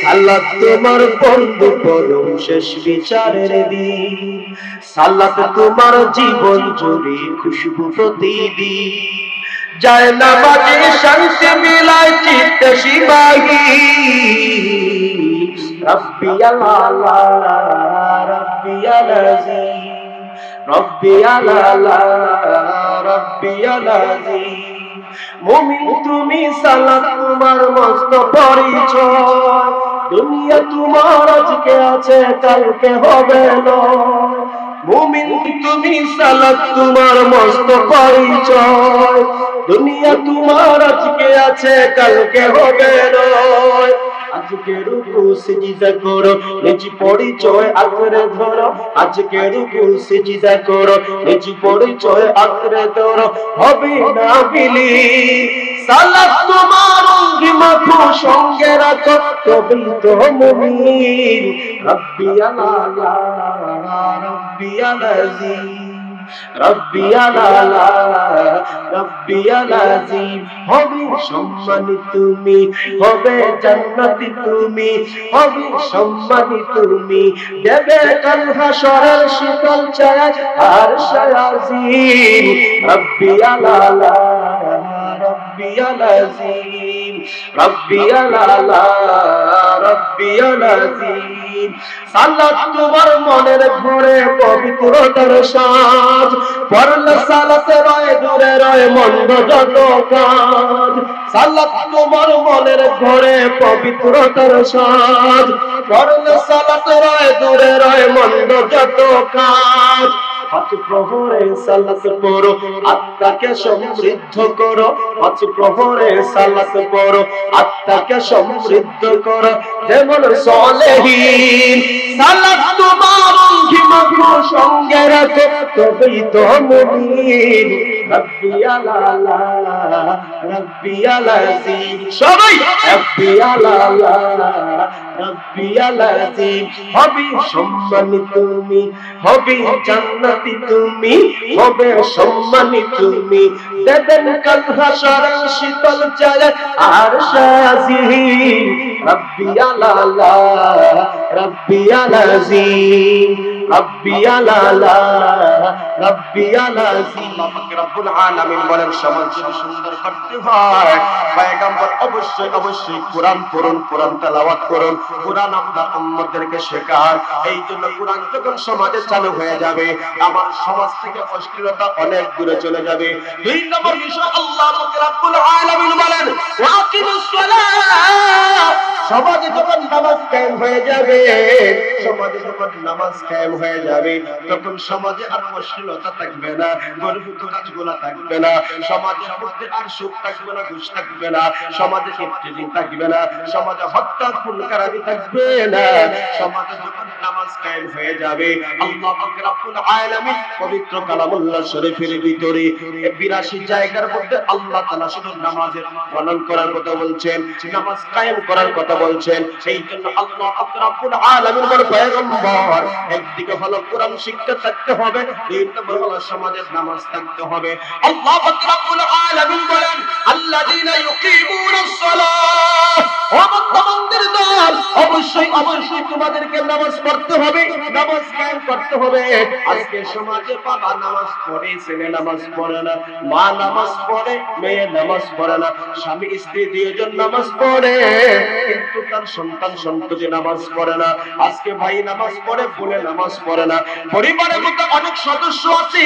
সালাত তোমার বন্ধু পরম শেষ বিচারের দিন, সালাত তোমার জীবন জুড়ে খুশবু প্রতিদিন, যায় নামাজে শান্তি মিলায় চিত্তে সিপাহী। রব্বি আল্লাহ রব্বি আলাজিম, রব্বি আল্লাহ রব্বি আলাজিম। মুমিন তুমি সালাত তোমার মস্ত পরিচয়, দুনিয়া তোমার আজকে আছে কালকে হবে না। মুমিন তুমি সালাত তোমার মস্ত পরিচয়, দুনিয়া তোমার আজকে আছে কালকে হবে না। আজকে রুকু সিজদা করো নিজ পরিচয় আঁকড়ে ধরো, আজকে রুকু সিজদা করো নিজ পরিচয় আঁকড়ে ধরো, হবে না বিলি। সালাত তোমার অঙ্গি মাখো সঙ্গে রাখো তবেই তো মুমিন। রব্বি আল্লাহ রব্বি আলাজিম, রব্বি আল্লাহ রব্বি আলাজিম। হবে সম্মানী তুমি, হবে জান্নাতি তুমি, হবে সম্মানী তুমি, দেবে কাল হাসরের শীতল ছায়া আর শায়াজিম। রব্বি আল্লাহ রব্বি আলাজিম, রব্বি আল্লাহ রব্বি আলাজিম। সালাত তোমার মনের ঘরে পবিত্রতার সাজ, পড়লে সালাতে রয় দূরে রয় মন্দ যত কাজ। সালাত তোমার মনের ঘরে পবিত্রতার সাজ, পড়লে সালাতে রয় দূরে রয় মন্দ যত কাজ। পাঁচ প্রহরে সালাত পড়ো আত্মাকে সমৃদ্ধ করো, পাঁচ প্রহরে সালাত পড়ো আত্মাকে সমৃদ্ধ করো, যেমন সলেহীন। সালাত তোমার অঙ্গি মাখো সঙ্গে রাখো তবেই তো মুমিন। রব্বি আল্লাহ রব্বি আলাজিম, সবাই রব্বি আল্লাহ রব্বি আলাজিম। হবে সম্মানী তুমি, হবে জান্নাতি তুমি, হবে সম্মানী তুমি, দেবেন কাল হাসরের শীতল ছায়া আর শায়াজিম। রব্বি আল্লাহ রব্বি আলাজিম, রব্বি আল্লাহ রব্বি আলাজিম। আল্লাহ পাক রব্বুল আলামিন বলেন সমাজ সুন্দর করতে হয়, পয়গম্বর অবশ্যই অবশ্যই কোরআন পড়ুন, কোরআন তেলাওয়াত করুন, কোরআন আপনার উম্মতদেরকে শেখান। এই জন্য কোরআন যখন সমাজে চালু হয়ে যাবে আমার সমাজ থেকে অশ্লীলতা অনেক দূরে চলে যাবে। দুই নম্বর বিষয় আল্লাহ পাক রব্বুল আলামিন বলেন ওয়াকিমুস সালাহ। সমাজে যখন নামাজ কায়েম হয়ে যাবে, সমাজে যখন নামাজ কায়েম হয়ে যাবে তখন সমাজে আর অশ্লীলতা থাকবে না, গর্বিত কাজগুলো থাকবে না, সমাজের মধ্যে আর সুদ থাকবে না, ঘুষ থাকবে না, সমাজে ইফতিজিং থাকবে না, সমাজে হত্যা খুনখারাপি থাকবে না। সমাজে যখন নামাজ কায়েম হয়ে যাবে আল্লাহ পাক রব্বুল আলামিন পবিত্র কালামুল্লাহ শরীফের ভিতরে 82 জায়গার মধ্যে আল্লাহ তাআলা শুধু নামাজের পালন করার কথা বলছেন, নামাজ কায়েম করার কথা বলছেন। সেই জন্য আল্লাহ পাক রব্বুল আলামিন বলেন পয়গম্বর একদিকে হলো কোরআন শিক্ষা থাকতে হবে, দুই নম্বর হলো সমাজের নামাজ থাকতে হবে। আল্লাহ পাক রব্বুল আলামিন বলেন আল্লাযীনা ইউকিমুনাস সালাহ, ও মুসলমানদের দল অবশ্যই অবশ্যই তোমাদেরকে নামাজ পড়তে হবে, নামাজ কায়েম করতে হবে। আজকে সমাজে বাবা নামাজ পড়ে, ছেলে নামাজ পড়ে না, মা নামাজ পড়ে, মেয়ে নামাজ পড়ে না, স্বামী স্ত্রী দুইজন নামাজ পড়ে কিন্তু তার সন্তান সন্ততি নামাজ পড়ে না। আজকে ভাই নামাজ পড়ে, বোনে নামাজ পড়ে না। পরিবারের মধ্যে অনেক সদস্য আছে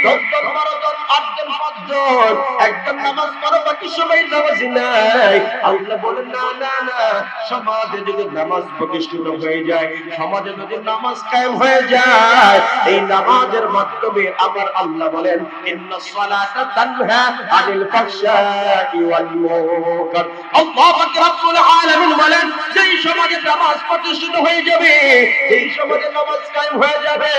10 জন 12 জন 8 জন 5 জন, একজন নামাজ পড়ে বাকি সবাই নামাজ নাই। আল্লাহ বলেন না না না, সমাজে যদি নামাজ প্রতিষ্ঠিত হয়ে যায়, সমাজে যদি নামাজ কায়েম হয়ে যায়, এই নামাজের মাধ্যমে আমার আল্লাহ বলেন ইন্নাস সালাতা তানহা আনিল ফাহশাই ওয়াল মুনকার। আল্লাহ পাক রব্বুল আলামিন বলেন যেই সমাজে নামাজ প্রতিষ্ঠিত হয়ে যাবে, এই সমাজে নামাজ কায়েম হয়ে যাবে,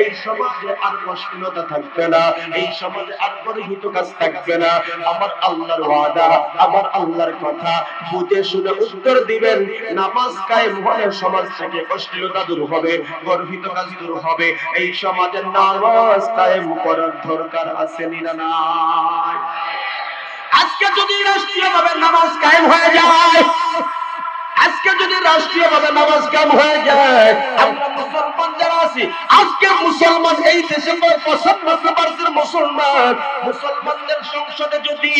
এই সমাজে আর অশ্লীলতা থাকবে না, এই সমাজে আর গর্হিত কাজ থাকবে না। আমার আল্লাহর ওয়াদা, আমার আল্লাহর কথা বুঝে শুনে উত্তর দিবেন। নামাজ কায়েম হলে সমাজ থেকে অশ্লীলতা দূর হবে, গর্হিত কাজ দূর হবে। এই সমাজে নামাজ কায়েম করার দরকার আছে না নাই? আজকে যদি রাষ্ট্রীয়ভাবে নামাজ কায়েম হয়ে যায়, আজকে যদি রাষ্ট্রীয়ভাবে নামাজ কাম হয়ে যায়, আমরা মুসলমান যারা আছি, আজকে মুসলমান এই দেশে 95% মুসলমান, মুসলমানদের সংসদে যদি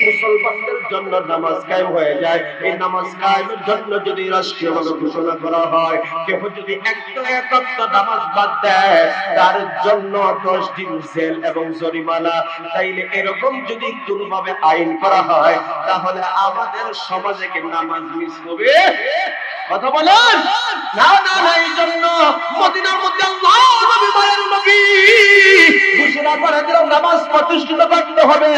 মুসলমানদের জন্য নামাজ কায়েম হয়ে যায়, এই নামাজ কায়েমের জন্য যদি রাষ্ট্রীয়ভাবে ঘোষণা করা হয়, কেউ যদি একটা নামাজ বাদ দেয় তার জন্য 10 দিন জেল এবং জরিমানা, তাইলে এরকম যদি কোনোভাবে আইন করা হয়, তাহলে আমাদের সমাজে কি নামাজ মিস হবে? কথা বলেন। না না না, এই জন্য মদিনার মধ্যে আল্লাহর নবী মায়ের নবী ঘোষণা করে দিল নামাজ প্রতিষ্ঠিত করতে হবে।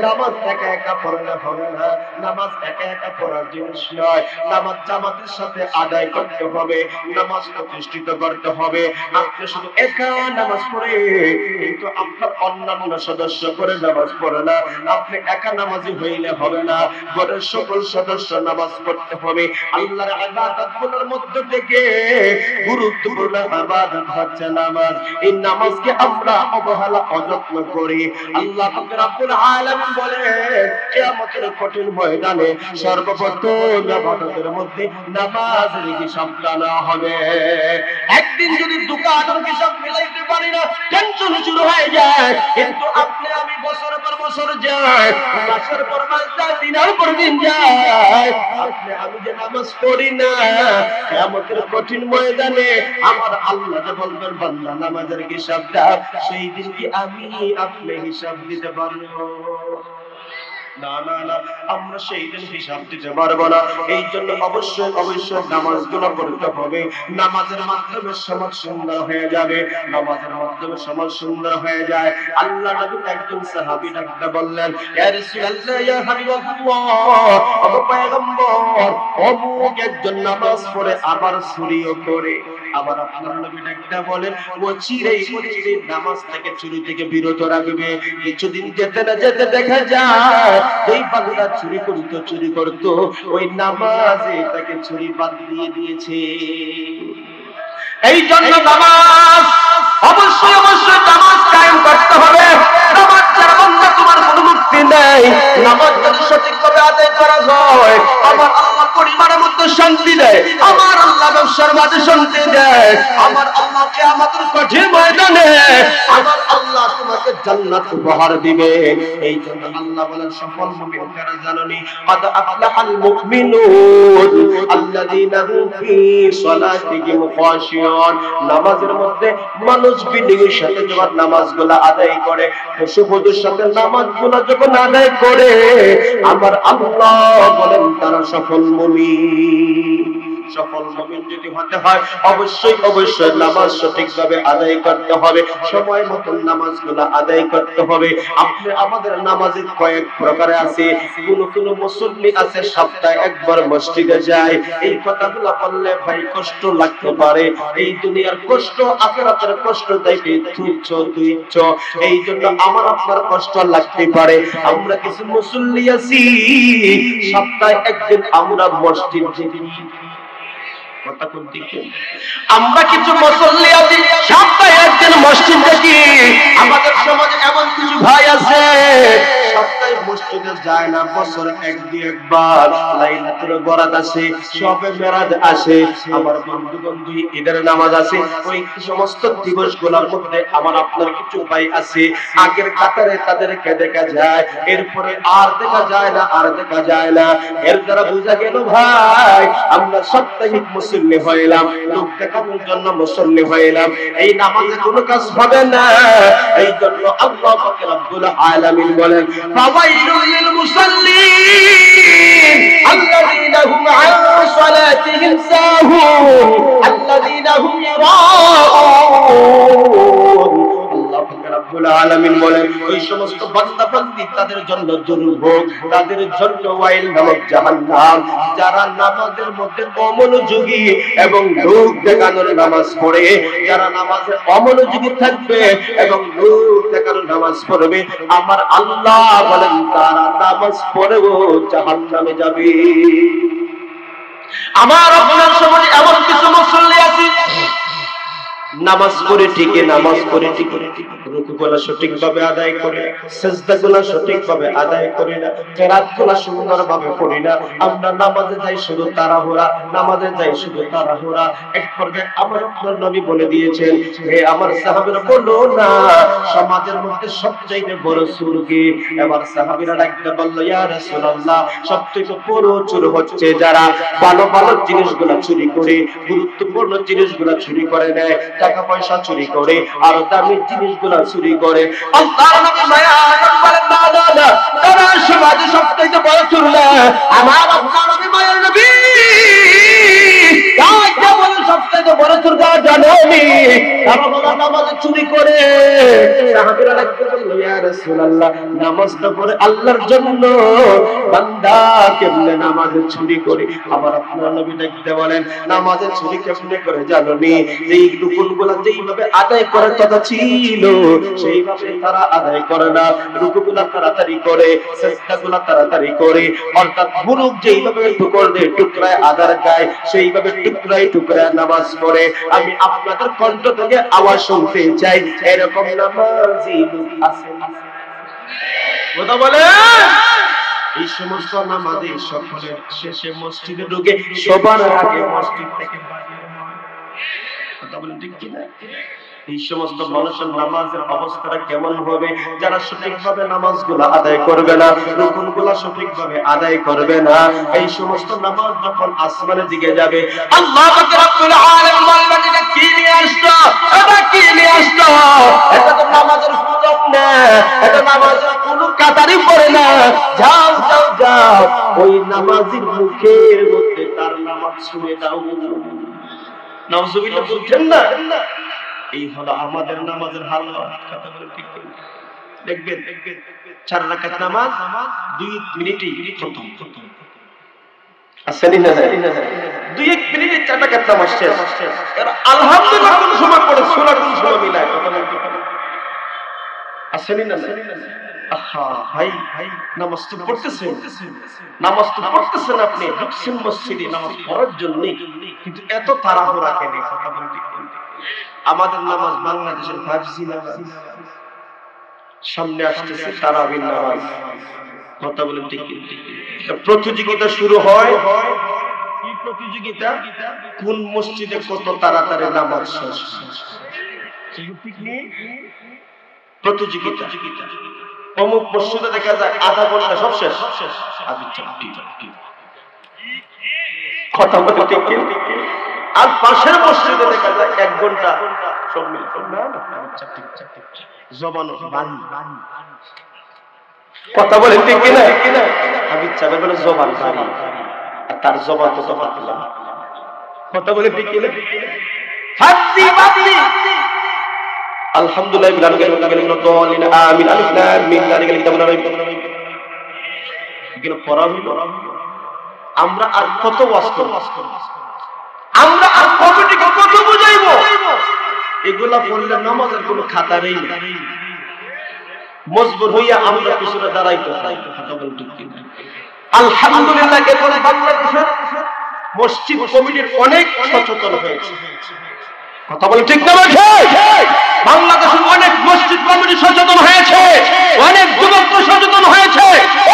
নামাজ একা একা পড়লে হবে না, নামাজ একা একা পড়ার জিনিস নয়, নামাজ জামাতের সাথে আদায় করতে হবে, নামাজ প্রতিষ্ঠিত করতে হবে। আপনি শুধু একা নামাজ পড়ে কিন্তু আপনার অন্যান্য সদস্য করে নামাজ পড়ে না, আপনি একা নামাজি হইলে হবে না, ঘরের সকল সদস্য নামাজ পড়তে হবে। আল্লাহর ইবাদতগুলোর মধ্যে থেকে গুরুত্বপূর্ণ ইবাদত হচ্ছে নামাজ। এই নামাজকে আমরা অবহেলা অযত্ন করি। আল্লাহ পাক রব্বুল আলামিন বলেন, কিয়ামতের কঠিন ময়দানে সর্বপ্রথম ইবাদতের মধ্যে নামাজের হিসাব টানা হবে। একদিন যদি দোকানের হিসাব মিলাইতে পারি না, টেনশন শুরু হয়ে যায়। কিন্তু আপনি আমি বছরের পর বছর যায়, মাসের পর মাস যায়, দিনের পর দিন যায়, আপনি আমি যে নামাজ পড়ি না, কিয়ামতের কঠিন ময়দানে আমার আল্লাহ যে বলবেন বান্দা নামাজের হিসাব দাও, সেই দিন কি আমি আপনি হিসাব দিতে পারবো? না না না, আমরা সেই দিন হিসাব দিতে পারবো না। এই জন্য অবশ্যই অবশ্যই নামাজগুলো পড়তে হবে। নামাজের মাধ্যমে সমাজ সুন্দর হয়ে যাবে, নামাজের মাধ্যমে সমাজ সুন্দর হয়ে যায়। আল্লাহ নবী একজন সাহাবী ডাকতে বললেন, ইয়া রাসূলুল্লাহ, ইয়া হাবিবাল্লাহ, ও পয়গম্বর, অমুক একজন নামাজ পড়ে আবার চুরিও করে। আবার আপনার নবী ডাকতে বলেন, ও চিরেই নামাজ থেকে চুরি থেকে বিরত রাখবে। কিছুদিন যেতে না যেতে দেখা যায় এই বান্দা চুরি করতো, ওই নামাজে তাকে চুরি বাদ দিয়ে দিয়েছে। এই জন্য নামাজ অবশ্যই অবশ্যই নামাজ কায়েম করতে হবে। নামাজ ছাড়া বান্দা তোমার কোনো মুক্তি নেই। নামাজ যদি সঠিকভাবে আদায় করা হয়, আমার আল্লাহ পরিবারের মধ্যে শান্তি দেয়, আমার আল্লাহ ব্যবসার মাঝে শান্তি দেয়, আমার আল্লাহ কিয়ামতের কঠিন ময়দানে আমার আল্লাহ তোমাকে জান্নাত উপহার দিবে। এই জন্য আল্লাহ বলেন, সফল মুমিন কারা জানেননি? قد أفلح المؤمنون الذين هم في صلاتهم خاشعون। নামাজের মধ্যে মানুষ বিনয়ের সাথে যখন নামাজগুলো আদায় করে, পশুপশুর সাথে নামাজগুলো যখন আদায় করে, আমার আল্লাহ বলেন তারা সফল মুমিন। সফল মুমিন যদি হতে হয়, অবশ্যই অবশ্যই নামাজ সঠিকভাবে আদায় করতে হবে, সময় মতো নামাজগুলো আদায় করতে হবে। আপনি আমাদের নামাজে কয়েক প্রকারে আছে। কোন মুসল্লি আছে সপ্তাহে একবার মসজিদে যায়। এই কথাগুলো বললে ভাই কষ্ট লাগতে পারে, এই দুনিয়ার কষ্ট আখিরাতের কষ্ট দেখে তুচ্ছ। এই জন্য আমার আপনার কষ্ট লাগতে পারে। আমরা কিছু মুসল্লি আছি সপ্তাহে একদিন আমরা মসজিদ যাই। আমরা কিছু মুসল্লি আছি সপ্তাহে একদিন মসজিদ দেখি। আমাদের সমাজে এমন কিছু ভাই আছে সপ্তাহে মসজিদে যায় না, বছরে একবার লাইলাতুল বরাত আসে, শবে মেরাজ আসে, আমার বন্ধু ঈদের নামাজ আছে। ওই সমস্ত দিবসগুলোর মধ্যে আমার আপনার কিছু ভাই আছে, আগের কাতারে তাদেরকে দেখা যায়, এরপরে আর দেখা যায় না। এর দ্বারা বোঝা গেল ভাই আমরা সাপ্তাহিক মুসল্লি হইলাম, লোক দেখানোর জন্য মুসল্লি হইলাম, এই নামাজে কোনো কাজ হবে না। এই জন্য আল্লাহ পাক রব্বুল আলামিন বলেন, ফাওয়াইলুল লিল মুসাল্লিন আল্লাযীনা হুম আন সালাতিহিম সাহুন আল্লাযীনা হুম ইরাউন। আল্লাহ পাক রব্বুল আলামিন বলেন, ওই সমস্ত বান্দা বান্দি তাদের জন্য দুর্ভোগ, তাদের জন্য ওয়াইল নামক জাহান্নাম, যারা নামাজের মধ্যে অমনোযোগী এবং লোক দেখানোর নামাজ পড়ে, যারা নামাজে অমনোযোগী থাকবে এবং লোক দেখানোর নামাজ পড়বে, আমার আল্লাহ বলেন তারা নামাজ পড়েও জাহান্নামে যাবে। আমার আপনার সমাজে এমন কিছু মুসল্লি আছে নামাজ পড়ে ঠিকই নামাজ পড়ে ঠিকই রুকুগুলো সঠিকভাবে আদায় করে, সিজদাগুলো সঠিকভাবে আদায় করি না, কিরাতগুলো সুন্দরভাবে পড়ি না। আমরা নামাজে যাই শুধু তাড়াহুড়া, নামাজে যাই শুধু তাড়াহুড়া। এক পর্যায়ে আমার আপনার নবী বলে দিয়েছেন, হে আমার সাহাবীরা বলো না সমাজের মধ্যে সবচেয়ে বড় চোর কে? এবার সাহাবীরা ডাকতে বলল, ইয়া রাসূলুল্লাহ, সবচেয়ে বড় চোর হচ্ছে যারা ভালো ভালো জিনিসগুলো চুরি করে, গুরুত্বপূর্ণ জিনিসগুলো চুরি করে নেয়, টাকা পয়সা চুরি করে, আর দামি জিনিসগুলো চুরি করে। আল্লাহর নবী মায়া বলেন, না না না, তারা সমাজে সবচেয়ে বড় চোর না। আমার আপনার নবী মায়ের নবী কাকে বলে সবচেয়ে বড় চোর কারা জানেনি? তারা বলে নামাজ চুরি করে। সাহাবীরা ডাকতে বলল, ইয়া রাসূলুল্লাহ, নামাজটা পড়ে আল্লাহর জন্য, বান্দা কেমনে নামাজে চুরি করে? আবার আপনার নবী ডাকতে বলেন, নামাজে চুরি কেমনে করে জানোনি? যেই রুকুগুলো যেইভাবে আদায় করার কথা ছিল সেইভাবে তারা আদায় করে না, রুকুগুলো তাড়াতাড়ি করে, সিজদাগুলো তাড়াতাড়ি করে, অর্থাৎ মুরুক যেইভাবে টুকরায় আদার গায় সেইভাবে টুকরায় টুকরায় নামাজ পড়ে। আমি আপনাদের কণ্ঠ থেকে আওয়াজ শুনতে চাই, এরকম নামাজি লোক আছে? কথা বলে। এই সমস্ত নামাজি সকলের শেষে মসজিদে ঢুকে সবার আগে মসজিদ থেকে বাইরে হয়। কথা বলেন ঠিক কি না? এই সমস্ত মানুষের নামাজের অবস্থাটা কেমন হবে? যারা সঠিকভাবে নামাজগুলো আদায় করবে না, রুকুনগুলো সঠিকভাবে আদায় করবে না, এই সমস্ত নামাজ যখন আসমানের দিকে যাবে, আল্লাহ পাক রব্বুল আলামিন বলবেন, এটা কি নিয়ে আসছো? এটা কি নিয়ে আসছো? এটা তো নামাজের সুযোগ না, এটা নামাজের কোনো কাতারই পড়ে না। যাও যাও যাও, ওই নামাজির মুখের মধ্যে তার নামাজ শুনে দাও। নাউজুবিল্লাহ বলছেন না? এই হলো আমাদের নামাজের হালাত। কথা বলে ঠিক দেখবেন 4 রাকাত নামাজ 2 মিনিটেই খতম। আসেনি না? 2-1 মিনিটে 4 রাকাত নামাজ শেষ। আলহামদুলিল্লাহ কোন সময় পড়ে, সূরা কোন সময় মিলায়। কথা বলে ঠিক আসেনি না? আহা ভাই, নামাজ তো পড়তেছেন, নামাজ তো পড়তেছেন, আপনি ঢুকছেন মসজিদে নামাজ পড়ার জন্য, কিন্তু এত তাড়াহুড়া কেন? কথা বলে ঠিক আমাদের নামাজ বাংলাদেশের 5G নামাজ, সামনে আসতেছে তারাবির নামাজ। কথা বলেন ঠিক কি? প্রতিযোগিতা শুরু হয়। কি প্রতিযোগিতা? কোন মসজিদে কত তাড়াতাড়ি নামাজ শেষ। প্রতিযোগিতা। অমুক মসজিদে দেখা যায় আধা ঘন্টা সব শেষ। কথা বলে ঠিক কি? আর পাশের মসজিদে দেখা যায় 1 ঘন্টা সব মিলে। না না, জবান বাড়ি। কথা বলে ঠিক কি না? হাবিব সাহেব বলে জবান বাড়ি, আর তার জবান তো পাতলা। কথা বলে ঠিক কি না? হাতি বাতি। আলহামদুলিল্লাহ বিল আলামিন দলিন আমিন আলিফ লাম মিম যালিকা কিতাবুন লা রাইবা ফীহি। এগুলো পড়া হলো। আমরা আর কত ওয়াজ করব? আমরা আর কমিটিকে কত বুঝাইবো? এগুলা পড়লে নামাজের কোনো খাতা নেই। মজবুর হইয়া আমরা পিছনে দাঁড়াইতে হয়। কথা বলতে কি? আলহামদুলিল্লাহ এখন বাংলাদেশের মসজিদ কমিটির অনেক সচেতন হয়েছে। কথা বলে ঠিক না? বাংলাদেশের অনেক মসজিদ কমিটি সচেতন হয়েছে, অনেক যুবক সচেতন হয়েছে,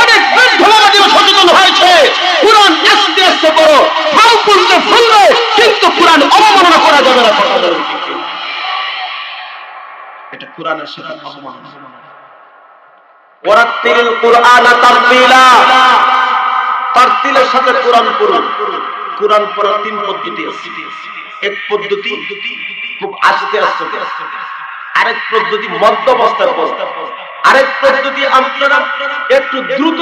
অনেক বৃদ্ধবাদীও সচেতন হয়েছে। কুরআন আস্তে আস্তে পড়ো, ফাল করতে ফুলবে, কিন্তু কুরআন অবমাননা করা যাবে না। কথা বলে ঠিক না? এটা কুরআনের সাথে অবমাননা। ওয়ারাতিল কুরআন তারতিলা, তারতিলের সাথে কুরআন পড়ুন। কুরআন পড়ার 3 পদ্ধতি আছে। এক পদ্ধতি খুব আস্তে আস্তে, আরেক পদ্ধতি মধ্যবস্থায় পড়েন, আরেক পদ্ধতি আপনারা একটু দ্রুত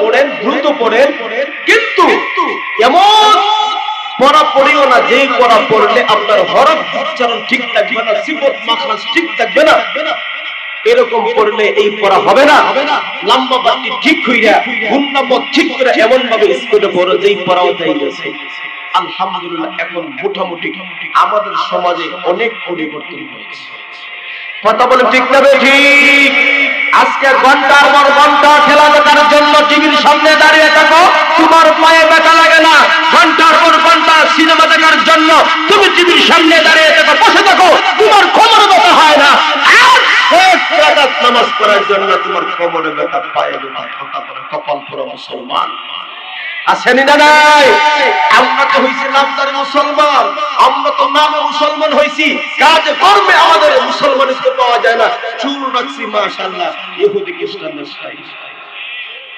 পড়েন, দ্রুত পড়েন, কিন্তু এমন পড়া পড়িও না যেই পড়া পড়লে আপনার হরফ উচ্চারণ ঠিক থাকবে না, সিফত মাখরাজ ঠিক থাকবে না। এরকম পড়লে এই পড়া হবে না। লম্বা বাটি ঠিক হইয়া গুণনাম্য ঠিক করে এমন ভাবে স্কুলে পড়ো যেই পড়াও যাই গেছে। আলহামদুলিল্লাহ এখন মোটামুটি আমাদের সমাজে অনেক পরিবর্তন হয়েছে। কথা বলে ঠিক না? ঠিক। আজকে ঘন্টার পর ঘন্টা খেলা দেখার জন্য টিভির সামনে দাঁড়িয়ে থাকো, তোমার পায়ে ব্যথা লাগে না। ঘন্টার পর ঘন্টা সিনেমা দেখার জন্য তুমি টিভির সামনে দাঁড়িয়ে থাকো, বসে থাকো, করার জন্য তোমার কোমরে ব্যথা, পায়ে ব্যথা, কথা বলে কপাল পুরো মুসলমান আসেনি না নাই? আমরা তো হইছি নামদারি মুসলমান, আমরা তো নামে মুসলমান হইছি, কাজে কর্মে আমাদের মুসলমানিত্ব পাওয়া যায় না। চুল রাখছি মাশাআল্লাহ, ইহুদি খ্রিস্টানদের স্টাইল।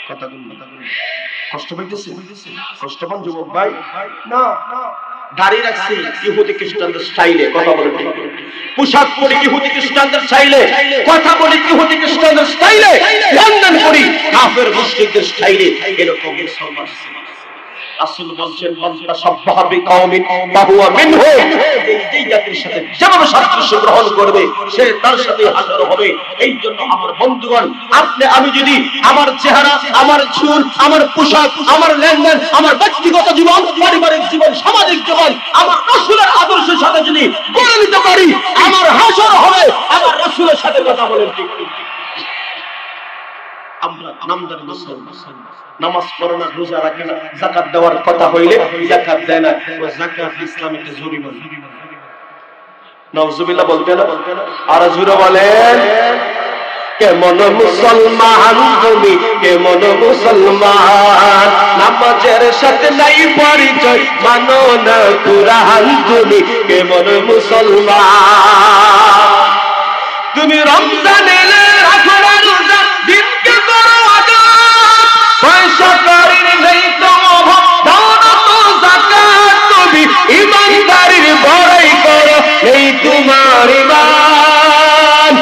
কথা বলুন, কষ্ট পাইতেছে? কষ্ট পান যুবক ভাই? না, দাড়ি রাখছি ইহুদি খ্রিস্টানদের স্টাইলে, কথা বলে ঠিক। পোশাক পরি ইহুদি খ্রিস্টানদের স্টাইলে, কথা বলি ইহুদি খ্রিস্টানদের স্টাইলে, লেনদেন করি কাফের মুশরিকদের স্টাইলে। এরকম মুসলমান রাসূল বলেন, মান তাশাব্বাহা বিকাওমিন ফাহুয়া মিনহুম। এই জাতির সাথে যেভাবে সাদৃশ্য গ্রহণ করবে সে তার সাথে হাসর হবে। এই জন্য আমার বন্ধুগণ, আপনি আমি যদি আমার চেহারা, আমার চুল, আমার পোশাক, আমার লেনদেন, আমার ব্যক্তিগত জীবন, পারিবারিক জীবন, সামাজিক জীবন আমার রাসূলের আদর্শের সাথে যদি গড়ে নিতে পারি, আমার হাসর হবে আমার রাসূলের সাথে। কথা বলেন ঠিক ঠিক। আমরা নামদার মুসলমান, নামাজ পড়ে না, রোজা রাখে না, যাকাত দেওয়ার কথা হইলে যাকাত দেয় না। ও যাকাত ইসলামিতে জরিমানা। নাউজুবিল্লাহ বলতে না, আর জোরে বলেন কেমন মুসলমান তুমি, কেমন মুসলমান, নামাজের সাথে নাই পরিচয়, মানো না কুরআন তুমি, কেমন মুসলমান। তুমি রমজান এলে রাখো না রোজা, দিনকে করো আদা, পয়সা করির নেই তো অভাব, দাও না তো যাকাত তুমি, ইমানদারির বড়াই করো নেই তোমার ঈমান।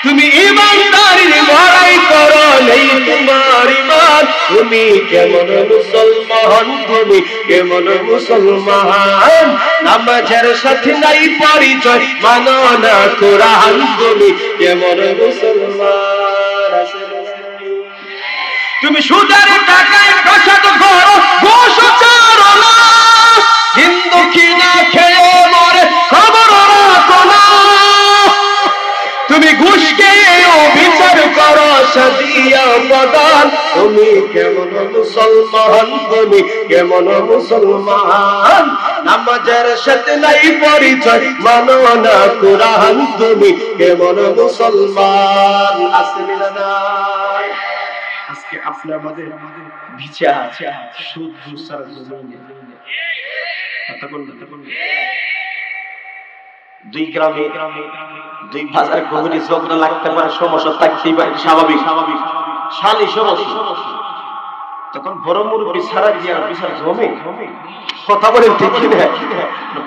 তুমি ইমানদারির বড়াই করো নেই তোমার ঈমান। তুমি কেমন মুসলমান, তুমি কেমন মুসলমান, নামাজের সাথে নাই পরিচয়, মানো না কুরআন তুমি, কেমন মুসলমান। তুমি সুদের টাকায় প্রসাদ করো, ঘুষ চারো না, হিন্দু কিনা খেয়ে মরে খবর রাখো না। তুমি ঘুষ খেয়েও বিচার করো সাদিয়া প্রদান, তুমি কেমন মুসলমান, তুমি কেমন মুসলমান, নামাজের সাথে নাই পরিচয়, মানো না কুরআন তুমি, কেমন মুসলমান। আসেনি না নাই? আজকে আপনি আমাদের বিচার সুদ ঘুষার জমিনে কথা বললেন। দুই গ্রামে দুই বাজার গভীরে ঝগড়া লাগতে পারে, সমস্যা থাকতেই পারে, স্বাভাবিক শালি সমস্যা। তখন বড় মুরব্বী ছাড়া দিয়ে বিচার জমে। কথা বলেন ঠিক কিনা?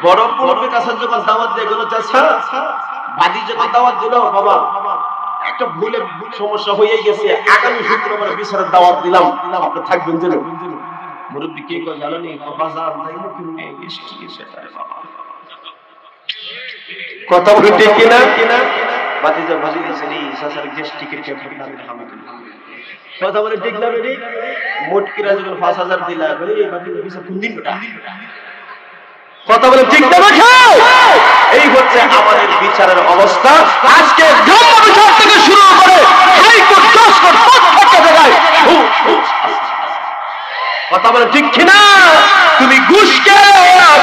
বড় মুরব্বীর কাছে যখন দাওয়াত দিয়ে গেল, চাচা বাদী যখন দাওয়াত দিল, বাবা একটা ভুলে সমস্যা হয়ে গেছে, আগামী শুক্রবার বিচারের দাওয়াত দিলাম, আপনি থাকবেন যেন। মুরব্বী কে কয় জানেন? বাজার কথা বলে ঠিক কিনা? বাতিজা ভাজি দিয়েছে রে সাসার গেস্টিকের কেমন কথা বলে ঠিক না বেরি? মোটকিরা যখন ৫,০০০ দিলা করে এই বাতিজা বিচার কোন দিন বেটা? কথা বলে ঠিক না বেটা? এই হচ্ছে আমাদের বিচারের অবস্থা। আজকে গ্রাম্য বিচার থেকে শুরু করে হাইকোর্ট, জজ কোর্ট, প্রত্যেকটা জায়গায় কথা বলে ঠিক কিনা? তুমি ঘুষকে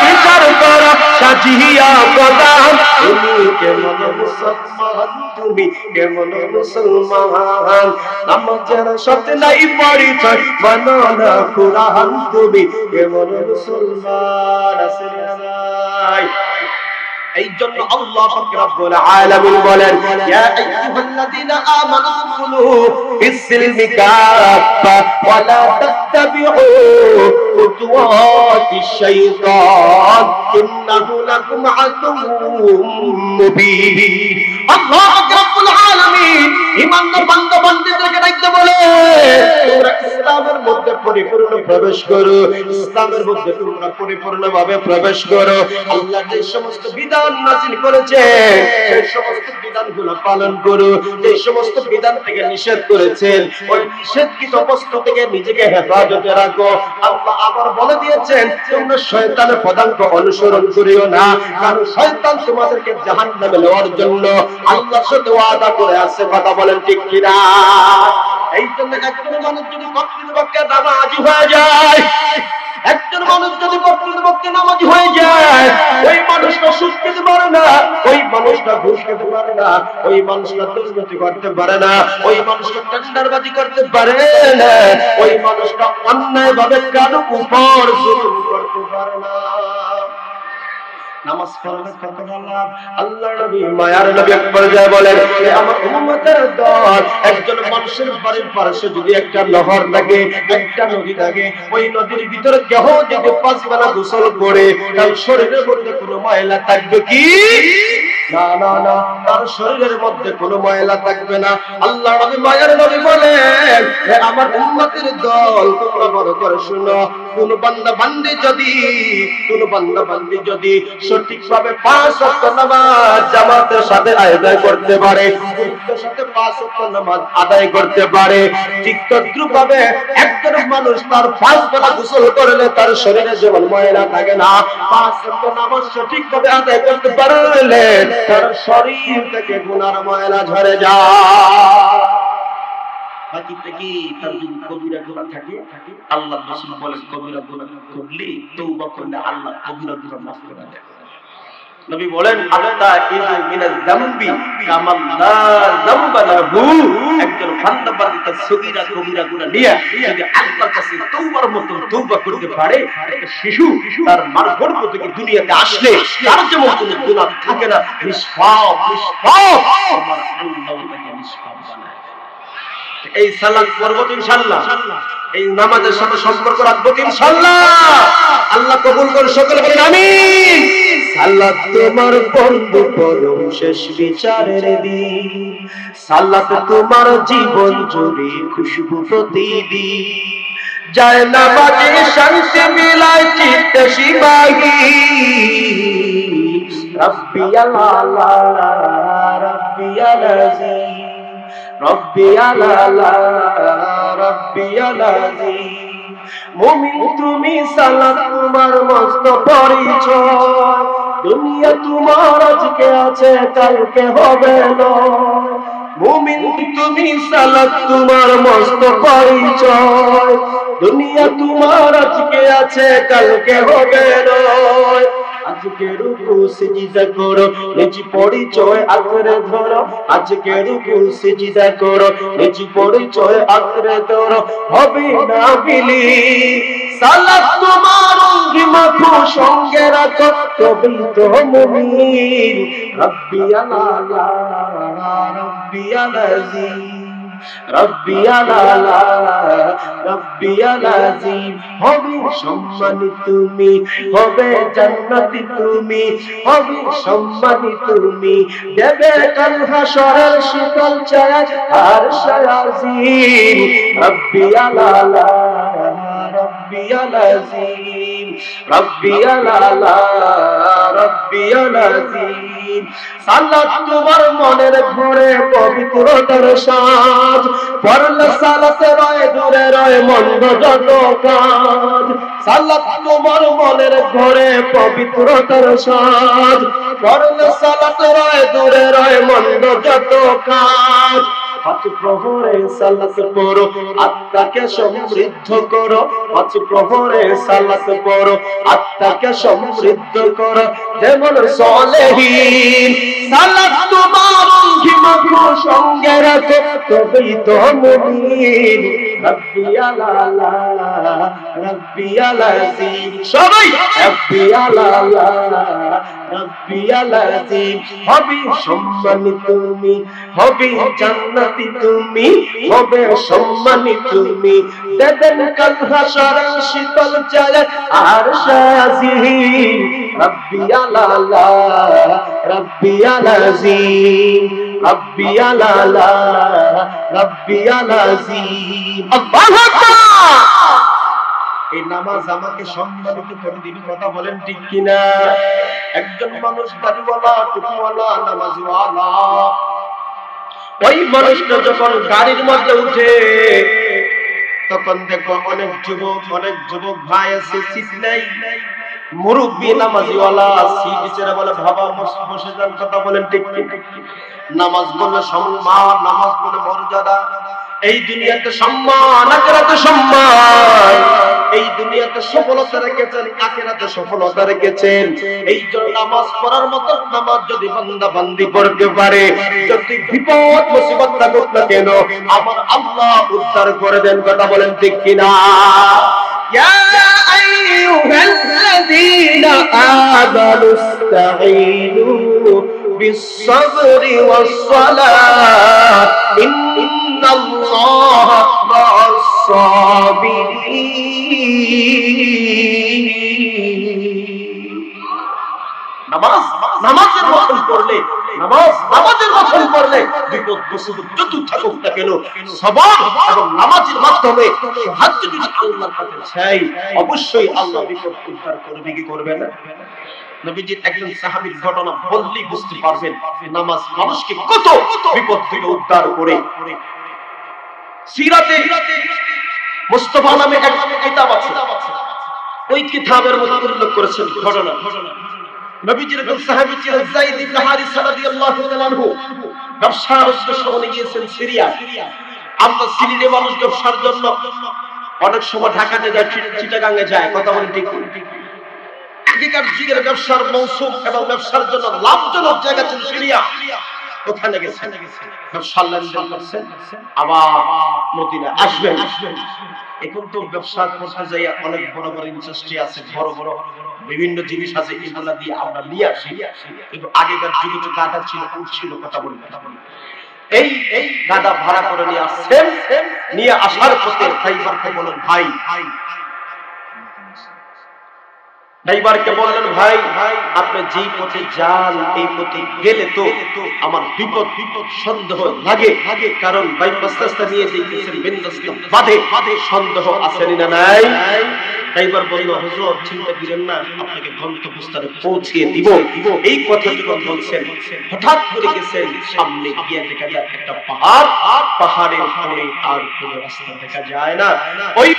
বিচার করো সাজিয়া প্রদান, তুমি কেমন মুসলমান, তুমি কেমন মুসলমান, নামাজের সাথে নাই পরিচয়, মানো না কুরআন তুমি, কেমন মুসলমান। আসেনি না নাই? এই জন্য আল্লাহ পাক রব্বুল আলামিন বলেন, ইয়া আইয়ুহাল্লাযীনা আমানু দুখুলু ফিস-সিলমি কাফা ওয়া লা তাত্তাবিউ খুতুওয়াতিশ শাইতান ইন্নাহু লাকুম আদুউম মুবিন। আল্লাহ পাক রব্বুল আলামিন ঈমানদার বান্দা বান্দীদেরকে ডাকতে বলে, তোমরা ইসলামের মধ্যে পরিপূর্ণ প্রবেশ করো, ইসলামের মধ্যে তোমরা পরিপূর্ণভাবে প্রবেশ করো। আল্লাহ যে সমস্ত বিধান নাযিল করেছে সেই সমস্ত বিধানগুলো পালন করো, যে সমস্ত বিধান থেকে নিষেধ করেছেন ওই নিষেধকৃত বস্তু থেকে নিজেকে হেফাজতে রাখো। আল্লাহ আবার বলে দিয়েছেন, তোমরা শয়তানের পদাঙ্ক অনুসরণ করিও না, কারণ শয়তান তোমাদেরকে জাহান্নামে নেওয়ার জন্য আল্লাহর সাথে ওয়াদা করে আছে। কথা বলেন ঠিক কিনা? এই জন্য একজন মানুষ যদি প্রকৃতপক্ষে নামাজি হয়ে যায়, একজন মানুষ যদি প্রকৃতপক্ষে নামাজি হয়ে যায়, ওই মানুষটা সুদ খেতে পারে না, ওই মানুষটা ঘুষ খেতে পারে না, ওই মানুষটা দুর্নীতি করতে পারে না, ওই মানুষটা টেন্ডারবাজি করতে পারে না, ওই মানুষটা অন্যায় ভাবে কারো উপর জুলুম করতে পারে না। নামাজ পড়লে কত লাভ। আল্লাহর নবী মায়ার নবী এক পর্যায়ে বলেন, আমার উম্মতের দল, একজন মানুষের বাড়ির পাশে যদি একটা নহর থাকে, একটা নদী থাকে, ওই নদীর ভিতরে কেহ যদি 5 বেলা গোসল করে, তার শরীরের মধ্যে কোনো ময়লা থাকবে কি? না না না, তার শরীরের মধ্যে কোনো ময়লা থাকবে না। আল্লাহর নবী মায়ার নবী বলেন, আমার উম্মতের দল, তোমরা বড় করে শুনো, কোন বান্দা বান্দি যদি সঠিকভাবে 5 ওয়াক্ত নামাজ জামাতের সাথে আদায় করতে পারে, গুরুত্বের সাথে 5 ওয়াক্ত নামাজ আদায় করতে পারে, ঠিক তদ্রুপভাবে একজন মানুষ তার 5 বেলা গোসল করলে তার শরীরে যেমন ময়লা থাকে না, 5 ওয়াক্ত নামাজ সঠিকভাবে আদায় করতে পারলে তার শরীর থেকে গুনার ময়লা ঝরে যায়। বাকি থেকে তার যদি কবিরা গুনাহ থাকে, আল্লাহর রাসূল বলেন কবিরা গুনাহ করলে তওবা করলে আল্লাহ কবিরা গুনাহ মাফ করে দেন। নবী বলেন, আত্তা ইযু মিনাজ যামবি কামা লা যামবা লাহু, একজন বান্দা বান্দি তার সগীরা কবিরা গুনাহ নিয়ে যদি আল্লাহর কাছে তওবার মতো তওবা করতে পারে, একটা শিশু তার মার গর্ভ থেকে দুনিয়াতে আসলে তার যেমন কোনো গুনাহ থাকে না, নিষ্পাপ আমার আল্লাহ তাকে নিষ্পাপ বানায়। এই সালাত পড়ব ইনশাআল্লাহ, এই নামাজের সাথে সম্পর্ক রাখবো ইনশাআল্লাহ। আল্লাহ কবুল করুন, সকলে বলেন আমিন। সালাত তোমার বন্ধু পরম শেষ বিচারের দিন, সালাত তোমার জীবন জুড়ে খুশবু প্রতিদিন, যায় নামাজে শান্তি মিলায় চিত্তে শিবাহি। রব্বি আল্লাহ রব্বি আলাজিম, রব্বি আল্লাহ রব্বি আলাজিম। মুমিন তুমি, সালাত তোমার মস্ত পরিচয়, দুনিয়া তোমার আজকে আছে কালকে হবে না। মুমিন তুমি, সালাত তোমার মস্ত পরিচয়, দুনিয়া তোমার আজকে আছে কালকে হবে না। আজকে রুকু সিজদা করো, নিজ পরিচয় আঁকড়ে ধরো, আজকে রুকু সিজদা করো, নিজ পরিচয় আঁকড়ে ধরো, হবে না বিলি। সালাত তোমার অঙ্গি মাখো, সঙ্গে রাখো, তবেই তো মুমিন। রব্বি আল্লাহ রব্বি আলাজিম, রব্বি আল্লাহ রব্বি আলাজিম। হবে সম্মানী তুমি, হবে জান্নাতি তুমি, হবে সম্মানী তুমি, দেবে কাল হাসরের শীতল ছায়া আর শায়াজিম। রব্বি আল্লাহ রব্বি আলাজিম, রব্বি আল্লাহ রব্বি আলাজিম। সালাত তোমার মনের ঘরে পবিত্রতার সাজ, পড়লে সালাতে রয় দূরে রয় মন্দ যত কাজ। সালাত তোমার মনের ঘরে পবিত্রতার সাজ, পড়লে সালাতে রয় দূরে রয় মন্দ যত কাজ। 5 প্রহরে সালাত পড়ো, আত্মাকে সমৃদ্ধ করো, 5 প্রহরে সালাত পড়ো, আত্মাকে সমৃদ্ধ করো, যেমন সালেহীন। সালাত তোমার অঙ্গি মাখো, সঙ্গে রাখো, তবেই তো মুমিন। রব্বি আল্লাহ রব্বি আলাজিম, সবাই রব্বি আল্লাহ রব্বি আলাজিম। হবে সম্মানী তুমি, হবে জান্নাতি তুমি, হবে সম্মানী তুমি, দেবেন কাল হাসরের শীতল ছায়া আর শায়াজিম। রব্বি আল্লাহ রব্বি আলাজিম, রব্বি আল্লাহ রব্বি আলাজিম। আল্লাহু আকবার। এই নামাজ আমাকে সম্মানিত করে দিবে, কথা বলেন ঠিক কিনা? একজন মানুষ দাড়িওয়ালা, টুপিওয়ালা, নামাজওয়ালা, ওই মানুষটা যখন গাড়ির মধ্যে উঠে তখন দেখো অনেক যুবক ভাই আছে, সিট নাই, মুরব্বি নামাজিওয়ালা সিট ছেড়ে বলে বাবা বসে যান, কথা বলেন ঠিক কিনা? নামাজ বলে সম্মান, নামাজ বলে মর্যাদা, এই দুনিয়াতে সম্মান, আখিরাতে সম্মান। এই দুনিয়াতে সফলতা রেখেছেন, আখিরাতে সফলতা রেখেছেন। এই জন্য নামাজ পড়ার মতো নামাজ যদি বান্দা বান্দি পড়তে পারে, যদি বিপদ মুসিবত থাকুক না কেন, আমার আল্লাহ উদ্ধার করে দেন। কথা বলেন ঠিক কিনা? ইয়া আইয়ুহাল্লাযীনা আমানু ইসতাঈনু বিস-সাবরি ওয়াস-সালাহ ইন্নাল্লাহা মা'আস-সাবিরিন। নামাজের মতন পড়লে, নামাজের মতন পড়লে বিপদ মুসিবত যত থাকুক না কেন, সবর এবং নামাজের মাধ্যমে হাত যদি আল্লাহর কাছে চাই, অবশ্যই আল্লাহ বিপদ উদ্ধার করবে। কি করবে না? নবীজির একজন সাহাবীর ঘটনা বললেই বুঝতে পারবেন নামাজ মানুষকে কত বিপদ থেকে উদ্ধার করে। সিরাতে মুস্তাফা নামে এক কিতাব আছে, ওই কিতাবের মধ্যে উল্লেখ করেছেন ঘটনা। নবীজির একজন সাহাবী ছিলেন যায়েদ ইবনে হারিসা রাদিয়াল্লাহু তাআলা আনহু, ব্যবসার উদ্দেশ্যে উনি গিয়েছেন সিরিয়া। আমরা সিরিয়ার মানুষ ব্যবসার জন্য অনেক সময় ঢাকাতে যায়, চিটাগাঙ্গে যায়। কথা বলেন ঠিক? আগেকার যুগের ব্যবসার মৌসুম এবং ব্যবসার জন্য লাভজনক জায়গা ছিল সিরিয়া। ওখানে গেছেন, ব্যবসার লেনদেন করছেন, আবার মদিনা আসবেন। এখন তো ব্যবসা করতে যাই অনেক বড় বড় ইন্ডাস্ট্রি আছে, বড় বড় বিভিন্ন জিনিস আছে, এগুলা দিয়ে আমরা নিয়ে আসি। কিন্তু আগেকার যুগে তো গাধা ছিল, উট ছিল। কথা বলি, এই গাধা ভাড়া করে নিয়ে আসছেন। নিয়ে আসার পথে ড্রাইভারকে বলেন, ড্রাইভারকে বললেন, ভাই আপনি যেই পথে যান এই পথে গেলে তো আমার বিপদ সন্দেহ লাগে, কারণ বাইপাস রাস্তা নিয়ে যেতেছেন, মেন রাস্তা বাঁধে, সন্দেহ আছে না নাই? ড্রাইভার বলল, হুজুর চিন্তা করেন না, আপনাকে গন্তব্যস্থানে পৌঁছিয়ে দিব। এই কথা যখন বলছেন, হঠাৎ করে গেছেন, সামনে গিয়ে দেখা যায় একটা পাহাড়, পাহাড়ের পরে আর কোনো রাস্তা দেখা যায় না। ওই